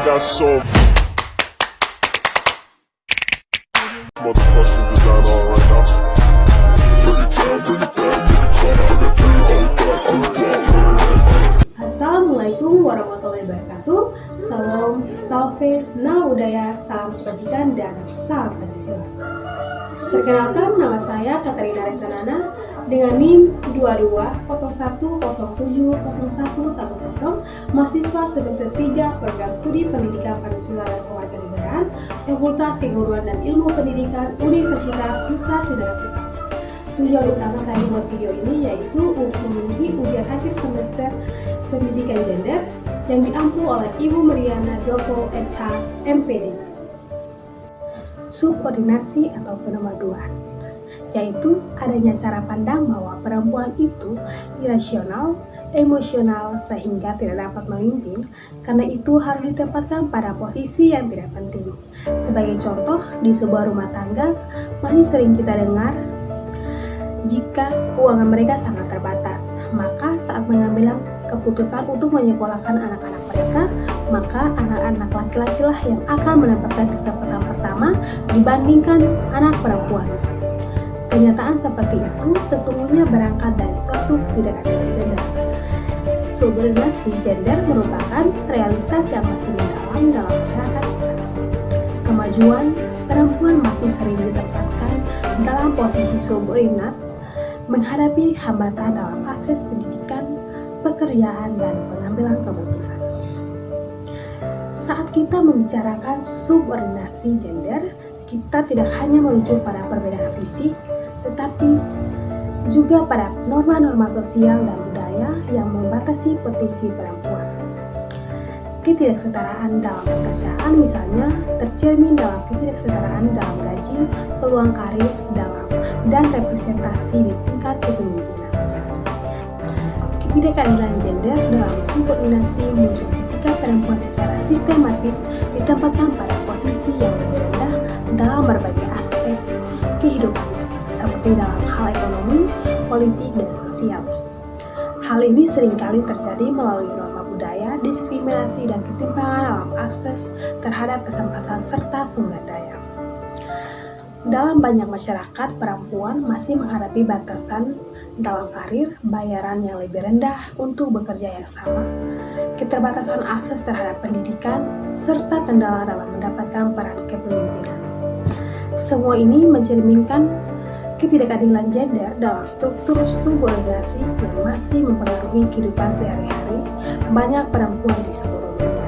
got so motherfucking design on right now. Assalamualaikum warahmatullahi wabarakatuh. Salam, salve, nama budaya, salam kebajikan, dan salam Pancasila. Perkenalkan, nama saya Katarina Resanana dengan NIM 2201070110, mahasiswa semester 3 Program Studi Pendidikan Pancasila dan Kewarganegaraan, Fakultas Keguruan dan Ilmu Pendidikan Universitas Nusa Tenggara Timur. Tujuan utama saya membuat video ini yaitu untuk memenuhi ujian akhir semester Pendidikan Gender yang diampu oleh Ibu Mariana Doko SH MPD. Subordinasi atau penomorduaan, yaitu adanya cara pandang bahwa perempuan itu irasional, emosional sehingga tidak dapat memimpin, karena itu harus ditempatkan pada posisi yang tidak penting. Sebagai contoh, di sebuah rumah tangga masih sering kita dengar jika keuangan mereka sangat terbatas, maka saat mengambil keputusan untuk menyekolahkan anak-anak mereka, maka anak-anak laki-laki lah yang akan mendapatkan kesempatan pertama dibandingkan anak perempuan. Kenyataan seperti itu sesungguhnya berangkat dari suatu ketidakadilan gender. Subordinasi gender merupakan realitas yang masih mendalam dalam masyarakat kita. Kemajuan perempuan masih sering ditempatkan dalam posisi subordinat, menghadapi hambatan dalam akses pendidikan, pekerjaan, dan pengambilan keputusan. Saat kita membicarakan subordinasi gender, kita tidak hanya merujuk pada perbedaan fisik, tetapi juga pada norma-norma sosial dan budaya yang membatasi potensi perempuan. Ketidaksetaraan dalam pekerjaan misalnya tercermin dalam ketidaksetaraan dalam gaji, peluang karir, dan representasi di tingkat kepemimpinan. Ketidakadilan gender dalam subordinasi muncul ketika perempuan secara sistematis ditempatkan pada posisi yang lebih rendah dalam berbagai aspek kehidupan, seperti dalam hal ekonomi, politik, dan sosial. Hal ini seringkali terjadi melalui norma budaya, diskriminasi, dan ketimpangan dalam akses terhadap kesempatan serta sumber daya. Dalam banyak masyarakat, perempuan masih menghadapi batasan dalam karir, bayaran yang lebih rendah untuk bekerja yang sama, keterbatasan akses terhadap pendidikan, serta kendala dalam mendapatkan peran kepemimpinan. Semua ini mencerminkan ketidakadilan gender dalam struktur subordinasi yang masih mempengaruhi kehidupan sehari-hari banyak perempuan di seluruh dunia.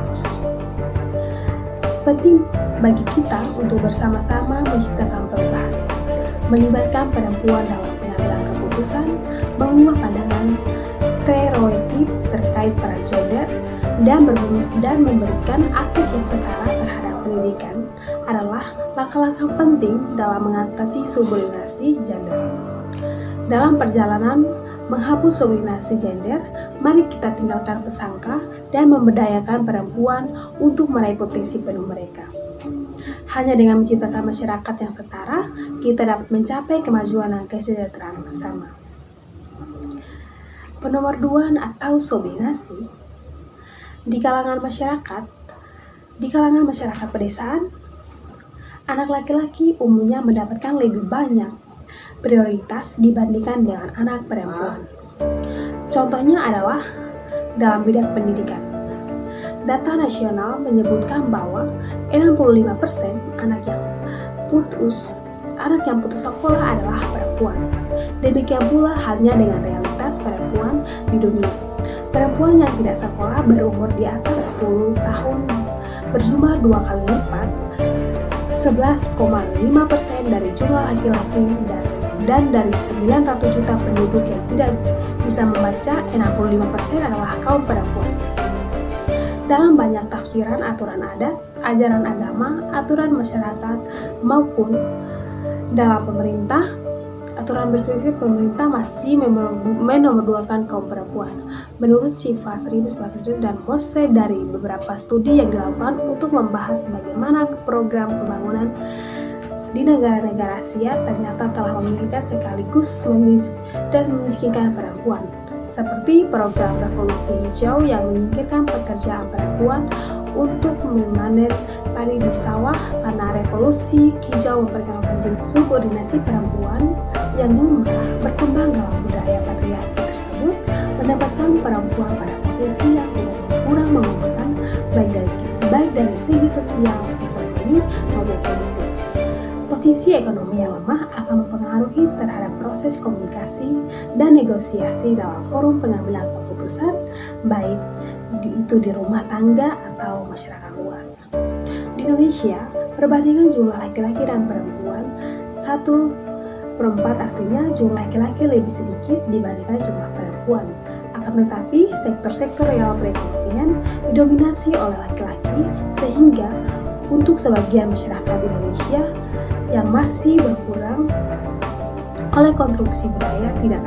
Penting bagi kita untuk bersama-sama menciptakan perubahan, melibatkan perempuan dalam pengambilan keputusan, mengubah pandangan stereotip terkait peran gender, dan memberikan akses yang setara terhadap pendidikan adalah langkah-langkah penting dalam mengatasi subordinasi gender. Dalam perjalanan menghapus subordinasi gender, mari kita tinggalkan prasangka dan memberdayakan perempuan untuk meraih potensi penuh mereka. Hanya dengan menciptakan masyarakat yang setara, kita dapat mencapai kemajuan dan kesejahteraan bersama. Penomorduaan atau subordinasi di kalangan masyarakat pedesaan, anak laki-laki umumnya mendapatkan lebih banyak prioritas dibandingkan dengan anak perempuan. Contohnya adalah dalam bidang pendidikan. Data nasional menyebutkan bahwa 65% anak yang putus sekolah adalah perempuan. Demikian pula halnya dengan realitas perempuan di dunia. Perempuan yang tidak sekolah berumur di atas 10 tahun berjumlah 2 kali lipat, 11,5% dari jumlah laki-laki, dan dari 900 juta penduduk yang tidak bisa membaca, 65% adalah kaum perempuan. Dalam banyak tafsiran aturan adat, ajaran agama, aturan masyarakat, maupun dalam aturan berpikir pemerintah masih menomorduakan kaum perempuan. Menurut Syifa 1900 dan Mose dari beberapa studi yang dilakukan untuk membahas bagaimana program pembangunan di negara-negara Asia ternyata telah memikirkan sekaligus memiskinkan perempuan. Seperti program revolusi hijau yang menyingkirkan pekerjaan perempuan untuk memanen padi di sawah karena revolusi hijau memperkenalkan jenis subordinasi perempuan yang lumrah berkembang dalam budaya patriarki tersebut mendapatkan perempuan pada posisi yang kurang menguntungkan baik dari segi sosial, ekonomi maupun politik. Posisi ekonomi yang lemah akan mempengaruhi terhadap proses komunikasi dan negosiasi dalam forum pengambilan keputusan, baik itu di rumah tangga atau masyarakat luas. Di Indonesia, perbandingan jumlah laki-laki dan perempuan 1/4, artinya jumlah laki-laki lebih sedikit dibandingkan jumlah perempuan. Akan tetapi, sektor-sektor real perekonomian didominasi oleh laki-laki sehingga untuk sebagian masyarakat Indonesia yang masih berkurang oleh konstruksi budaya tidak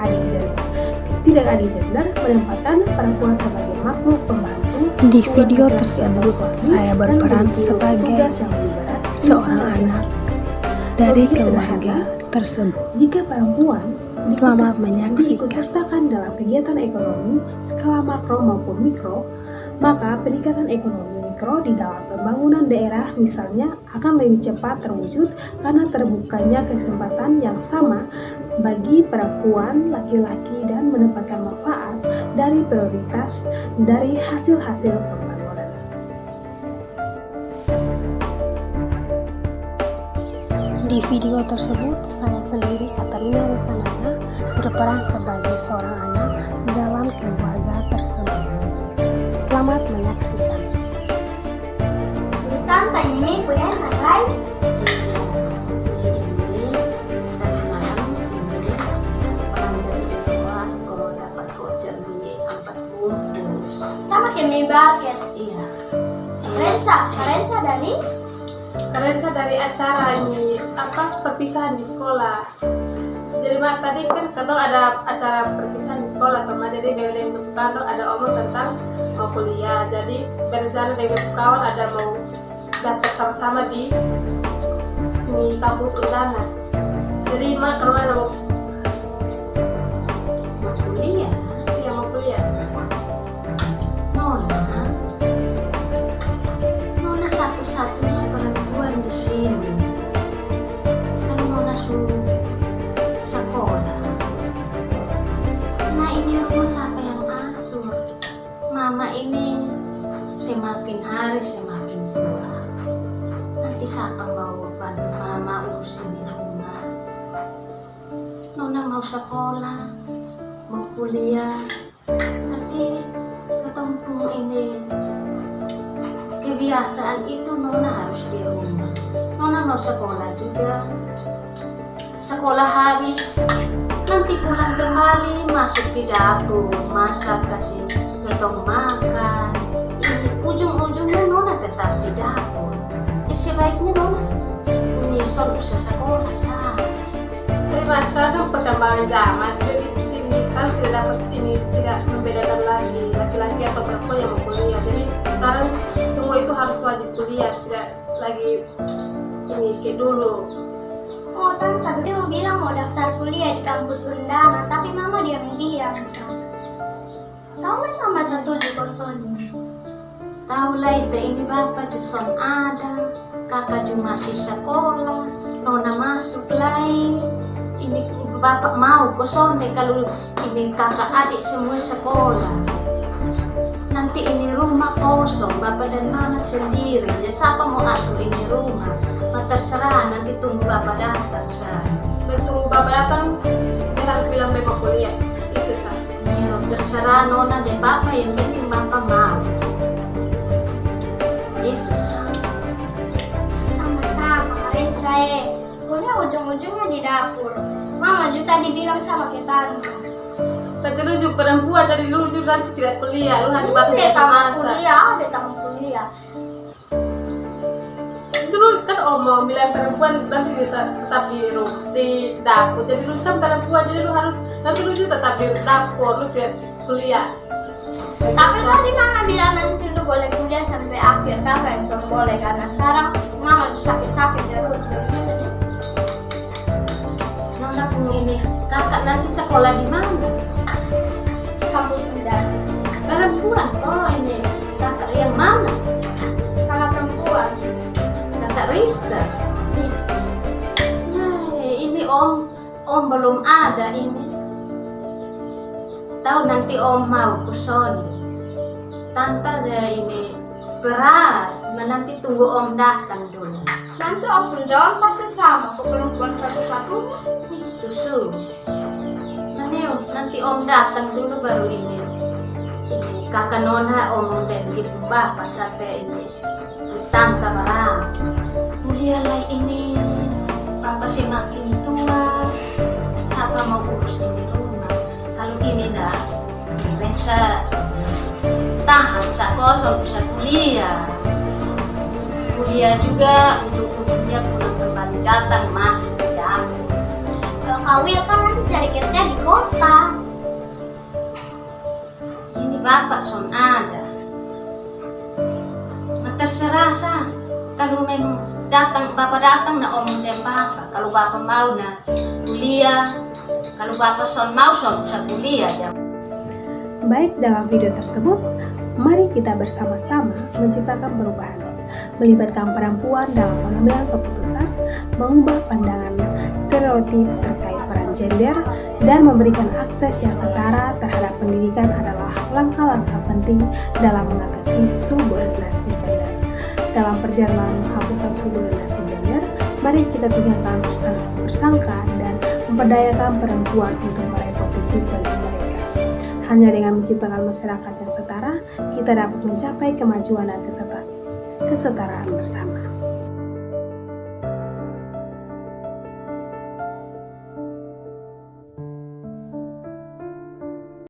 adil gender menempatkan perempuan sebagai makhluk pembantu. Di video tersebut, saya berperan sebagai seorang anak dari keluarga tersebut. Jika perempuan Selamat menyaksikan. diikutsertakan dalam kegiatan ekonomi skala makro maupun mikro, maka peningkatan ekonomi mikro di dalam pembangunan daerah misalnya akan lebih cepat terwujud karena terbukanya kesempatan yang sama bagi perempuan, laki-laki dan mendapatkan manfaat dari prioritas dari hasil-hasil pembangunan. Di video tersebut, saya sendiri, Katarina Resanana, berperan sebagai seorang anak dalam keluarga tersebut. Selamat menyaksikan. Tante ini punya kakak. Sama kayak barket. Iya. Karensa dari acara ini perpisahan di sekolah. Jadi tadi kan katong ada acara perpisahan di sekolah, teman jadi dari kantor ada omong tentang mau kuliah. Jadi berencana dari kawan ada mau daftar sama-sama di kampus undangan. Jadi mak kalau ada mau kuliah. Iya mau kuliah. Nona satu-satunya perempuan di sini. Kalau Nona suruh sekolah, nah ini rumah siapa yang atur? Mama ini semakin hari semakin tua. Nanti siapa mau bantu mama urusin di rumah? Nona mau sekolah, mau kuliah, tapi ketemu ini kebiasaan itu Nona harus di rumah. Nona mau sekolah juga, sekolah habis nanti pulang kembali masuk di dapur masak kasih ketong makan. Ini ujung-ujungnya Nona tetap di dapur. Jadi sebaiknya Nona ini usah sekolah sah. Tapi sekarang perkembangan zaman jadi ini sekarang tidak membedakan lagi laki-laki atau perempuan yang mau kuliah. Jadi sekarang semua itu harus wajib kuliah, tidak lagi ini kayak dulu. Oh tante, tadi mau bilang mau daftar kuliah di kampus undangan, tapi mama diam-diam. Tahu kan mama setuju kosong? Tahu lah itu ini bapak juson ada, kakak juga masih sekolah, Nona masuk lain. Ini bapak mau kosong deh kalau ini kakak adik semua sekolah. Nanti ini rumah kosong, bapak dan mama sendiri. Jadi siapa mau atur ini rumah? Terserah, nanti tunggu bapak datang sah. Tunggu bapak datang, dia harus bilang bapak kuliah. Itu sah. Ya, terserah Nona dan bapak, yang penting bapak mau. Itu sah. Sama-sama, kalian saya. Kuliah ujung-ujungnya di dapur. Mama juga tadi bilang sama kita. Tapi lu juga perempuan dari dulu juga nanti tidak kuliah, lu hanya batas masa. Ada tamu kuliah. Dulu kan omong bilang perempuan nanti tetap di dapur. Jadi lu kan perempuan, jadi lu harus nanti lu juga tetap di dapur, lu tidak kuliah. Tapi tadi mama bilang nanti lu boleh kuliah sampai akhir, kakak yang sudah boleh karena sekarang mama sakit-sakit terus. Nona pun ini kakak nanti sekolah di mana? Kampus undangan. Perempuan, oh ini kakak yang mana? barista. Ini om belum ada ini. Tahu nanti om mau ke Sony. Tante dia ini berat. Nanti tunggu om datang dulu. Nanti om penjualan pasti sama ke perempuan satu-satunya. Itu su. Nanti om datang dulu baru ini kakak nona om dan ibu bapak sate ini tante barang. Mulialah ini bapak sih makin tua. Siapa mau urus ini rumah? Kalau gini dah, bisa tahan, bisa kosong, bisa kuliah. Kuliah juga ujung-ujungnya pulang kembali datang masuk ke dapur. Kalau kawin kan nanti cari kerja di kota. Ini bapak son ada. Nah, terserah sah. Kalau memang bapak datang na om dan bapak. Kalau bapak mau na kuliah, kalau bapak son mau son bisa kuliah ya. Baik, dalam video tersebut, mari kita bersama-sama menciptakan perubahan, melibatkan perempuan dalam pengambilan keputusan, mengubah pandangan stereotip terkait peran gender, dan memberikan akses yang setara terhadap pendidikan adalah langkah-langkah penting dalam mengatasi subordinasi gender. Dalam perjalanan penghapusan subordinasi gender, mari kita tinggalkan bersangka dan memperdayakan perempuan untuk meraih posisi bagi mereka. Hanya dengan menciptakan masyarakat yang setara, kita dapat mencapai kemajuan dan kesetaraan bersama.